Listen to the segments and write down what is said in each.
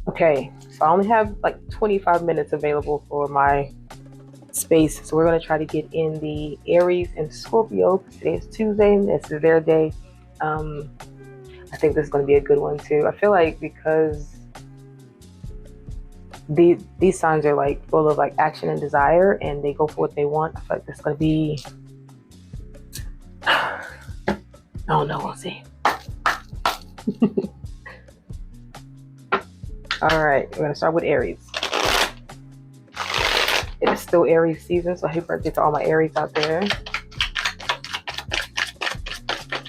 Okay, so I only have like 25 minutes available for my space. So we're going to try to get in the Aries and Scorpio. Today is Tuesday, and this is their day. Um, I think this is going to be a good one too. I feel like because these signs are like full of like action and desire, and they go for what they want. I feel like this is going to be. I don't know. We'll see. All right, we're going to start with Aries. It is still Aries season, so happy birthday to all my Aries out there.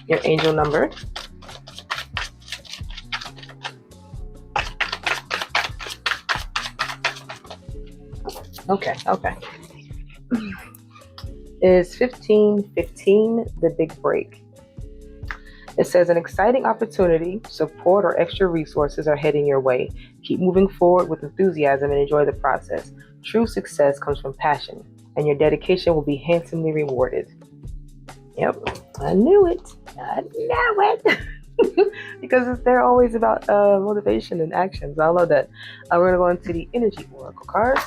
Your angel number. Okay. Is 1515 the big break? It says an exciting opportunity, support, or extra resources are heading your way. Keep moving forward with enthusiasm and enjoy the process. True success comes from passion, and your dedication will be handsomely rewarded. Yep, I knew it. I knew it. Because they're always about motivation and actions. I love that. We're going to go into the energy oracle cards.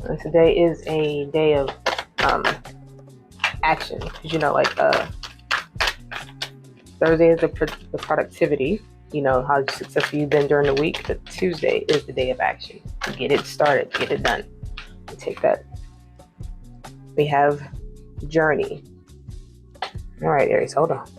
And today is a day of action, because like Thursday is the productivity, how successful you've been during the week. But Tuesday is the day of action. Get it started, get it done. We take that. We have journey. All right, Aries, hold on.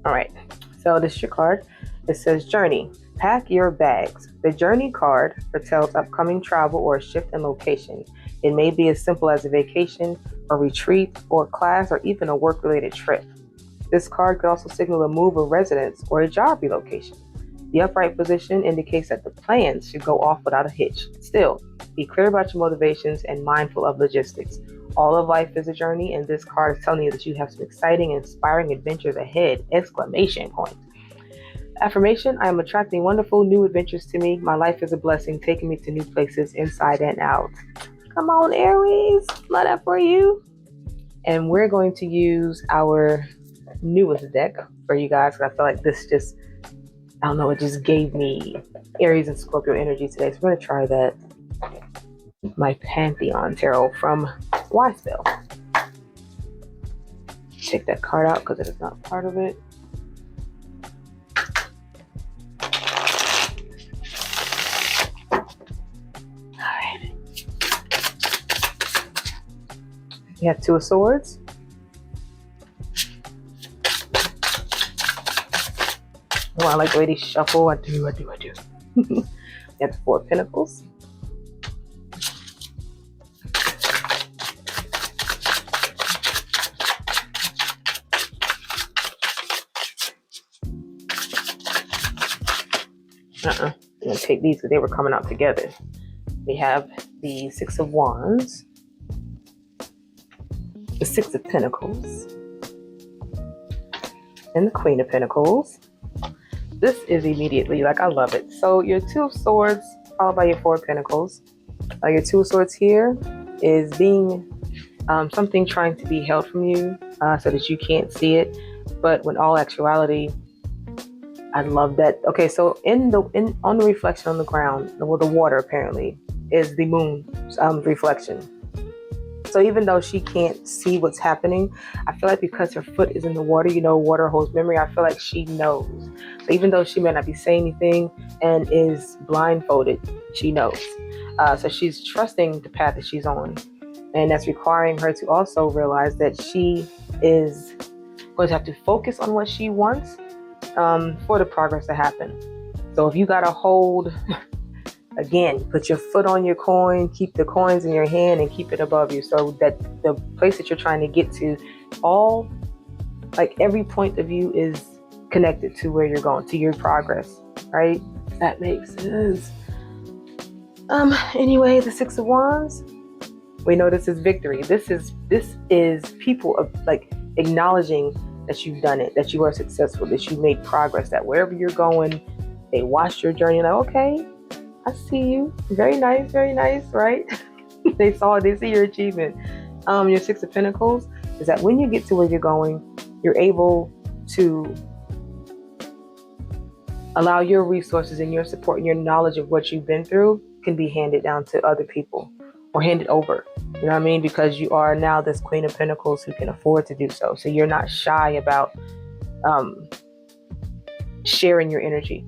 All right, so this is your card. It says journey. Pack your bags. The journey card foretells upcoming travel or a shift in location. It may be as simple as a vacation, a retreat, or class, or even a work-related trip. This card could also signal a move of residence or a job relocation. The upright position indicates that the plans should go off without a hitch. Still, be clear about your motivations and mindful of logistics. All of life is a journey, and this card is telling you that you have some exciting and inspiring adventures ahead! Exclamation point. Affirmation: I am attracting wonderful new adventures to me. My life is a blessing, taking me to new places inside and out. Come on, Aries. Love that for you. And we're going to use our newest deck for you guys, because I feel like this just, I don't know, it just gave me Aries and Scorpio energy today. So we're going to try that. My Pantheon tarot from Spell. Take that card out because it is not part of it. We have Two of Swords. Oh, I like the way they shuffle. I do. We have the Four of Pentacles. I'm going to take these because they were coming out together. We have the Six of Wands. The Six of Pentacles, and the Queen of Pentacles. This is immediately, like, I love it. So your Two of Swords followed by your Four of Pentacles. Your Two of Swords here is being something trying to be held from you so that you can't see it. But when all actuality, I love that. Okay, so on the reflection on the ground, the water apparently is the moon's reflection. So even though she can't see what's happening, I feel like because her foot is in the water, water holds memory, I feel like she knows. So even though she may not be saying anything and is blindfolded, she knows. So she's trusting the path that she's on. And that's requiring her to also realize that she is going to have to focus on what she wants for the progress to happen. So if you got to hold... Again, put your foot on your coin, keep the coins in your hand, and keep it above you, so that the place that you're trying to get to, every point of view is connected to where you're going, to your progress, right? That makes sense. Anyway, the Six of Wands, we know this is victory. This is people of acknowledging that you've done it, that you are successful, that you made progress, that wherever you're going, they watched your journey, like, okay, I see you. Very nice, right? They see your achievement. Your Six of Pentacles is that when you get to where you're going, you're able to allow your resources and your support and your knowledge of what you've been through can be handed down to other people or handed over. You know what I mean? Because you are now this Queen of Pentacles who can afford to do so. So you're not shy about sharing your energy,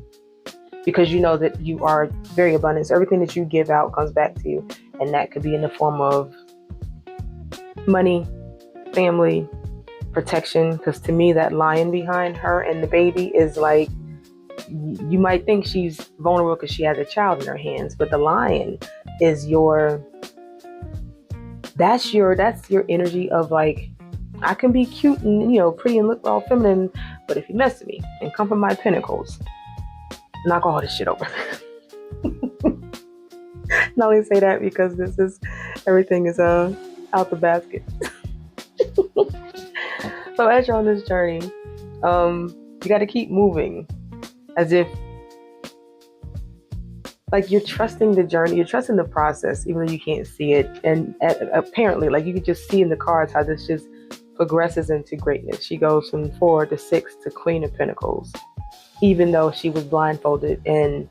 because you know that you are very abundant. So everything that you give out comes back to you. And that could be in the form of money, family, protection. Because to me, that lion behind her and the baby is like, you might think she's vulnerable because she has a child in her hands, but the lion is that's your energy of like, I can be cute and, you know, pretty and look all feminine, but if you mess with me and come from my pentacles, knock all this shit over. I only say that because everything is out the basket. So as you're on this journey, you got to keep moving as if like you're trusting the journey, you're trusting the process, even though you can't see it. And apparently, like you could just see in the cards how this just progresses into greatness. She goes from 4 to 6 to Queen of Pentacles, even though she was blindfolded and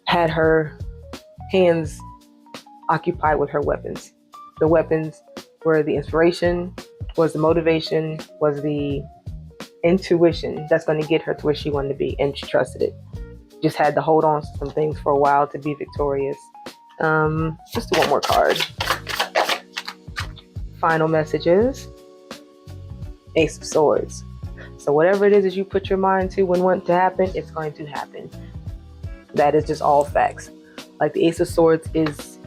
had her hands occupied with her weapons. The weapons were the inspiration, was the motivation, was the intuition that's going to get her to where she wanted to be, and she trusted it. Just had to hold on to some things for a while to be victorious. Just do one more card. Final messages. Ace of Swords. So whatever it is that you put your mind to when want to happen, it's going to happen. That is just all facts. Like the Ace of Swords is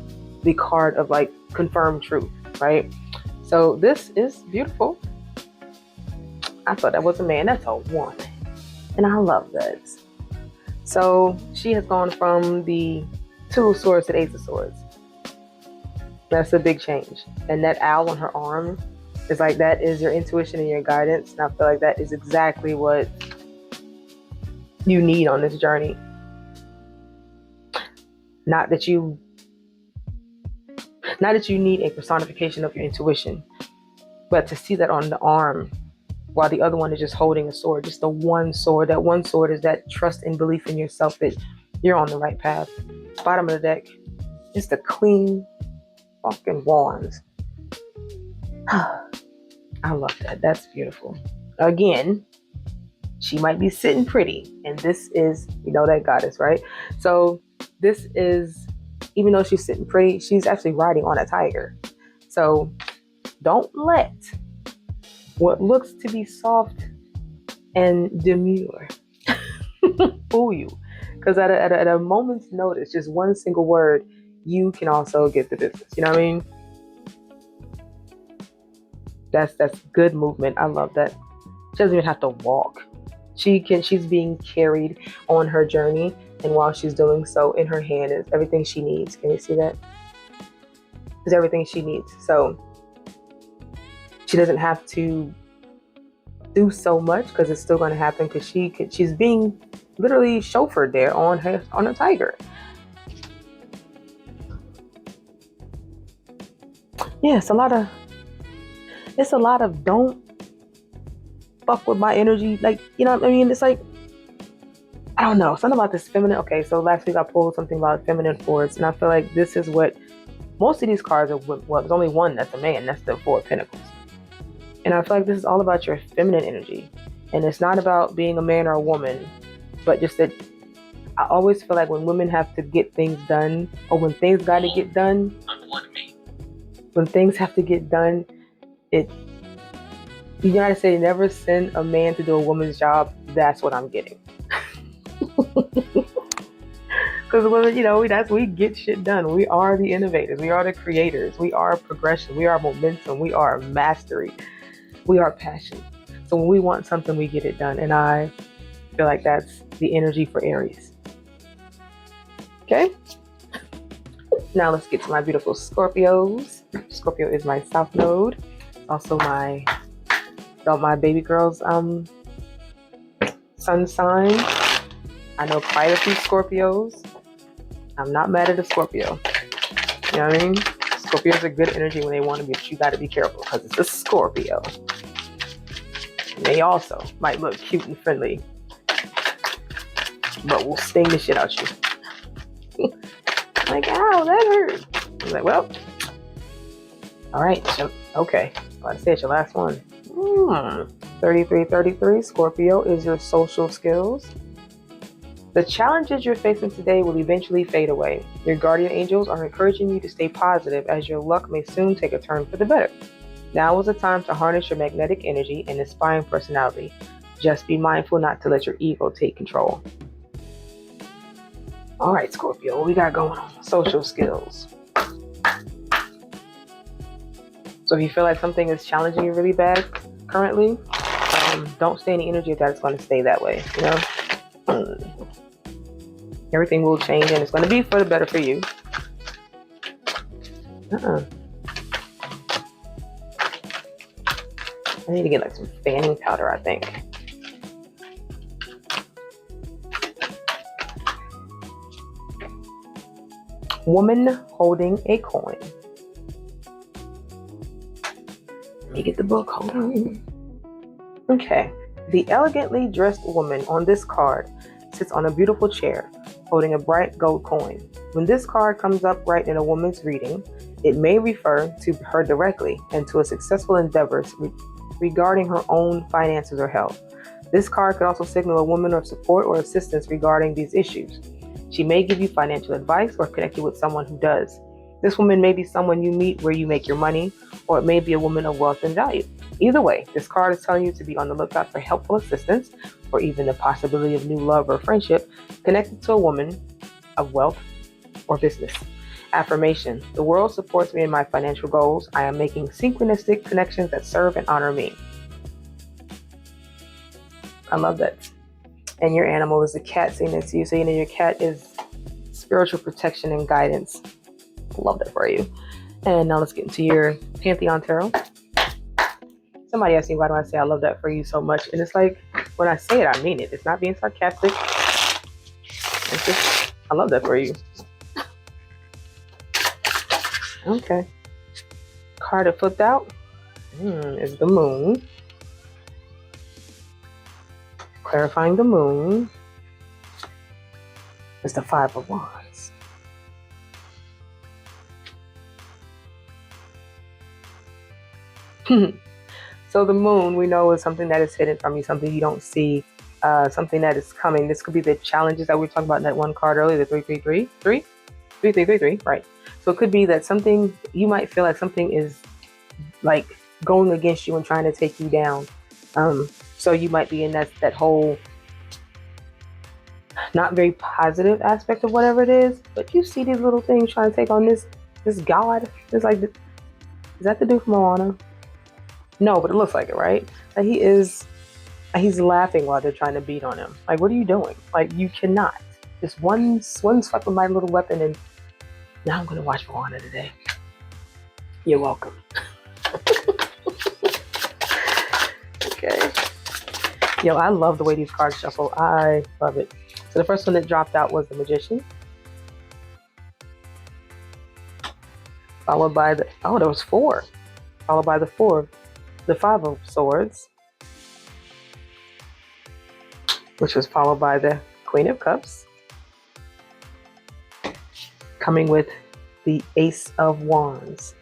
the card of like confirmed truth, right? So this is beautiful. I thought that was a man. That's a woman. And I love that. So she has gone from the 2 of Swords to the Ace of Swords. That's a big change. And that owl on her arm is like, that is your intuition and your guidance. And I feel like that is exactly what you need on this journey. Not that you need a personification of your intuition, but to see that on the arm while the other one is just holding a sword, just the one sword. That one sword is that trust and belief in yourself that you're on the right path. Bottom of the deck is the Queen fucking Wands. I love that. That's beautiful. Again, she might be sitting pretty, and this is, you know, that goddess, right? So this is, even though she's sitting pretty, she's actually riding on a tiger. So don't let what looks to be soft and demure fool you. Because at a moment's notice, just one single word, you can also get the business. You know what I mean? That's good movement. I love that. She doesn't even have to walk. She's being carried on her journey. And while she's doing so, in her hand is everything she needs. Can you see that? It's everything she needs. So she doesn't have to do so much because it's still going to happen, because she's being literally chauffeured there on a tiger. Yeah, it's a lot of don't fuck with my energy. Like, you know what I mean? It's like, I don't know, something about this feminine. Okay, so last week I pulled something about feminine force, and I feel like this is what most of these cards are. Well, there's only one that's a man. That's the 4 of Pentacles. And I feel like this is all about your feminine energy. And it's not about being a man or a woman, but just that I always feel like when women have to get things done, or when things got to get done, when things have to get done, you gotta say, never send a man to do a woman's job. That's what I'm getting. Because women, you know, we get shit done. We are the innovators. We are the creators. We are progression. We are momentum. We are mastery. We are passion. So when we want something, we get it done. And I feel like that's the energy for Aries. Okay. Now let's get to my beautiful Scorpios. Scorpio is my south node. Also my baby girl's sun sign. I know quite a few Scorpios. I'm not mad at a Scorpio. You know what I mean? Scorpios are good energy when they want to be, but you got to be careful because it's a Scorpio. And they also might look cute and friendly, but will sting the shit out you. Like, ow, that hurt. I'm like, well, all right, okay. Like I said, it's your last one. 3333 Scorpio is your social skills. The challenges you're facing today will eventually fade away. Your guardian angels are encouraging you to stay positive as your luck may soon take a turn for the better. Now is the time to harness your magnetic energy and inspiring personality. Just be mindful not to let your ego take control. All right, Scorpio, what we got going on? Social skills. So if you feel like something is challenging you really bad currently, don't stay in the energy of that. It's going to stay that way, you know? Everything will change and it's going to be for the better for you. I need to get like some fanning powder, I think. Woman holding a coin. Let me get the book. Hold on. Okay. The elegantly dressed woman on this card sits on a beautiful chair, holding a bright gold coin. When this card comes up right in a woman's reading, it may refer to her directly and to a successful endeavors regarding her own finances or health. This card could also signal a woman of support or assistance regarding these issues. She may give you financial advice or connect you with someone who does. This woman may be someone you meet where you make your money, or it may be a woman of wealth and value. Either way, this card is telling you to be on the lookout for helpful assistance or even the possibility of new love or friendship connected to a woman of wealth or business. Affirmation. The world supports me in my financial goals. I am making synchronistic connections that serve and honor me. I love that. And your animal is a cat sitting next to you. So you know your cat is spiritual protection and guidance. Love that for you. And now let's get into your Pantheon Tarot. Somebody asked me, why do I say I love that for you so much? And it's like, when I say it, I mean it. It's not being sarcastic. It's just, I love that for you. Okay. Card that flipped out is the moon. Clarifying the moon is the Five of Wands. So the moon, we know, is something that is hidden from you, something you don't see, something that is coming. This could be the challenges that we were talking about in that one card earlier, the 3333, right? So it could be that something, you might feel like something is like going against you and trying to take you down. So you might be in that whole not very positive aspect of whatever it is, but you see these little things trying to take on this god. It's like, is that the dude from Moana? No, but it looks like it, right? Like he's laughing while they're trying to beat on him. Like, what are you doing? Like, you cannot. Just one swipe with my little weapon and now I'm going to watch Moana today. You're welcome. Okay. Yo, I love the way these cards shuffle. I love it. So the first one that dropped out was the Magician. Followed by there was four. Followed by the Five of Swords. Which was followed by the Queen of Cups. Coming with the Ace of Wands.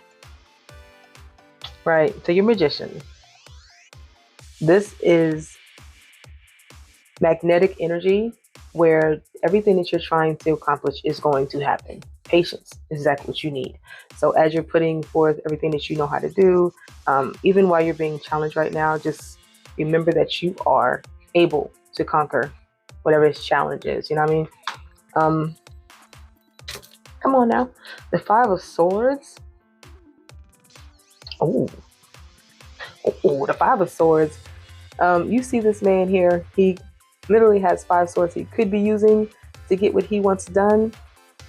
Right, so your Magician. This is magnetic energy where everything that you're trying to accomplish is going to happen. Patience is exactly what you need. So as you're putting forth everything that you know how to do, even while you're being challenged right now, just remember that you are able to conquer whatever this challenge is. You know what I mean? Come on now. The Five of Swords. Oh, the Five of Swords. You see this man here. He literally has 5 swords he could be using to get what he wants done,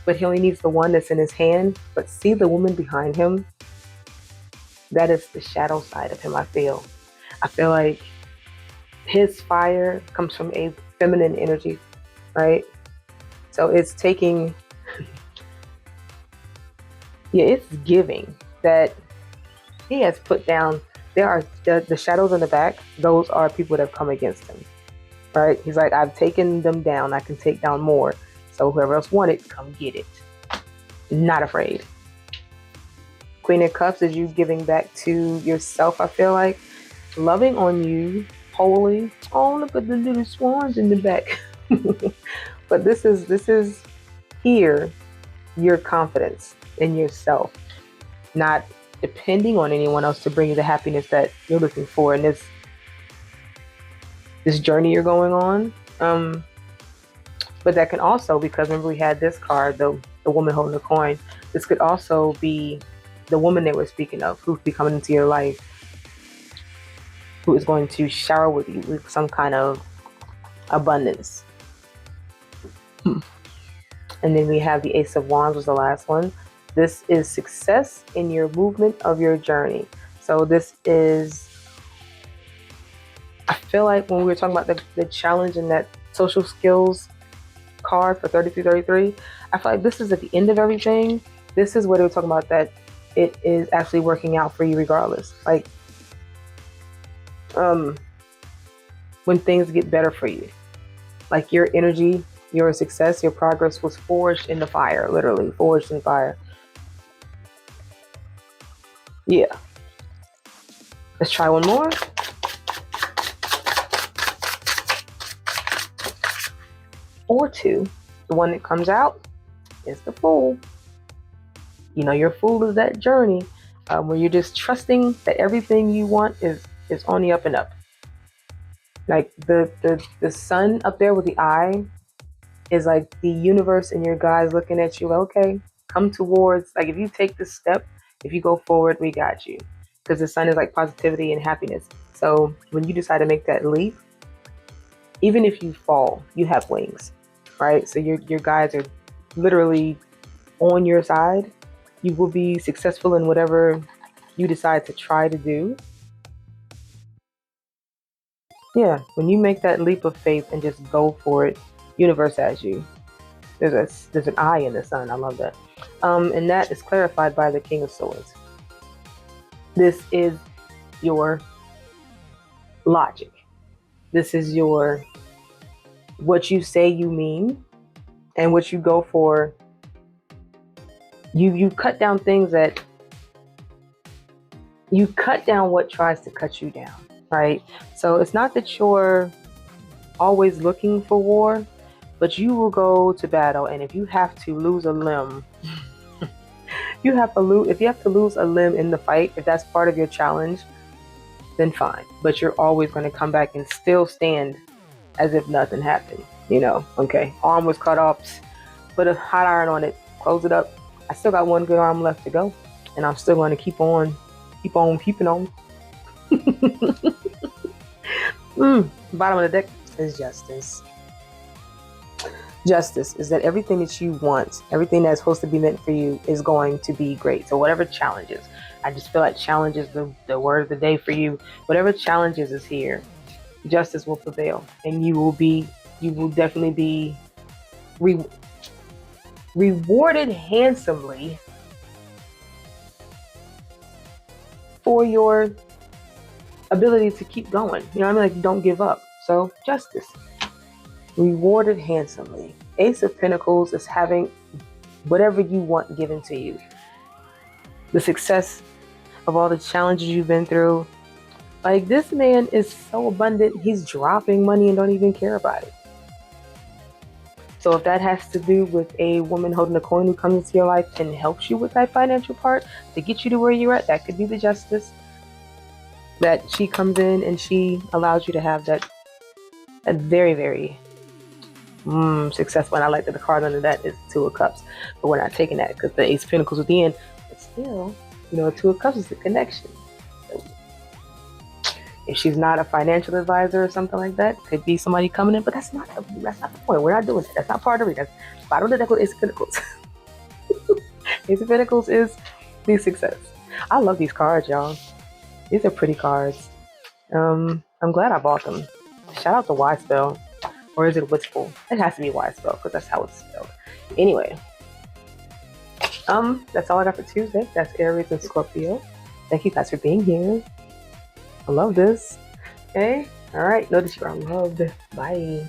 but he only needs the one that's in his hand. But see the woman behind him? That is the shadow side of him, I feel. I feel like his fire comes from a feminine energy, right? So it's taking Yeah, it's giving that he has put down. There are the shadows in the back. Those are people that have come against him, right? He's like, I've taken them down. I can take down more. So whoever else wanted, come get it. Not afraid. Queen of Cups is you giving back to yourself. I feel like loving on you wholly. Oh, look at the little swans in the back. But this is here your confidence in yourself, not depending on anyone else to bring you the happiness that you're looking for in this journey you're going on. But that can also, because remember we had this card, the woman holding the coin. This could also be the woman that we're speaking of, who's be coming into your life, who is going to shower with you with some kind of abundance. And then we have the Ace of Wands was the last one. This is success in your movement of your journey. So this is, I feel like when we were talking about the challenge and that social skills card for 3333, I feel like this is at the end of everything. This is what they were talking about, that it is actually working out for you regardless. Like, when things get better for you, like your energy, your success, your progress was forged in the fire, literally forged in fire. Yeah. Let's try one more. Or two. The one that comes out is the Fool. You know, your Fool is that journey where you're just trusting that everything you want is on the up and up. Like the sun up there with the eye is like the universe and your guys looking at you. Okay, come towards, like, if you take this step, if you go forward, we got you. Because the sun is like positivity and happiness. So when you decide to make that leap, even if you fall, you have wings, right? So your guides are literally on your side. You will be successful in whatever you decide to try to do. Yeah, when you make that leap of faith and just go for it, universe has you. There's an eye in the sun. I love that. And that is clarified by the King of Swords. This is your logic. This is your what you say you mean and what you go for. You cut down things that you cut down what tries to cut you down, right? So it's not that you're always looking for war, but you will go to battle, and if you have to lose a limb, you have to lose. If you have to lose a limb in the fight, if that's part of your challenge, then fine. But you're always going to come back and still stand as if nothing happened. You know, okay, arm was cut off, put a hot iron on it, close it up. I still got one good arm left to go, and I'm still going to keep on keeping on. Bottom of the deck is justice. Justice is that everything that you want, everything that's supposed to be meant for you is going to be great. So whatever challenges, I just feel like challenge is the word of the day for you. Whatever challenges is here, justice will prevail, and you will definitely be rewarded handsomely for your ability to keep going. You know what I mean? Like, don't give up. So justice. Rewarded handsomely. Ace of Pentacles is having whatever you want given to you. The success of all the challenges you've been through. Like, this man is so abundant, he's dropping money and don't even care about it. So if that has to do with a woman holding a coin who comes into your life and helps you with that financial part to get you to where you're at, that could be the justice. That she comes in and she allows you to have that very, very successful. And I like that the card under that is Two of Cups, but we're not taking that because the Ace of Pentacles at the end. But still, you know, Two of Cups is the connection. So if she's not a financial advisor or something like that, could be somebody coming in. But that's not the point. We're not doing that. That's not part of it. That's bottom of the deck with Ace of Pentacles. Ace of Pentacles is the success. I love these cards, y'all. These are pretty cards. I'm glad I bought them. Shout out to Y Spell. Or is it Wistful? It has to be Y Spell because that's how it's spelled. Anyway, That's all I got for Tuesday. That's Aries and Scorpio. Thank you guys for being here. I love this. Okay. All right. Know that you are loved. Bye.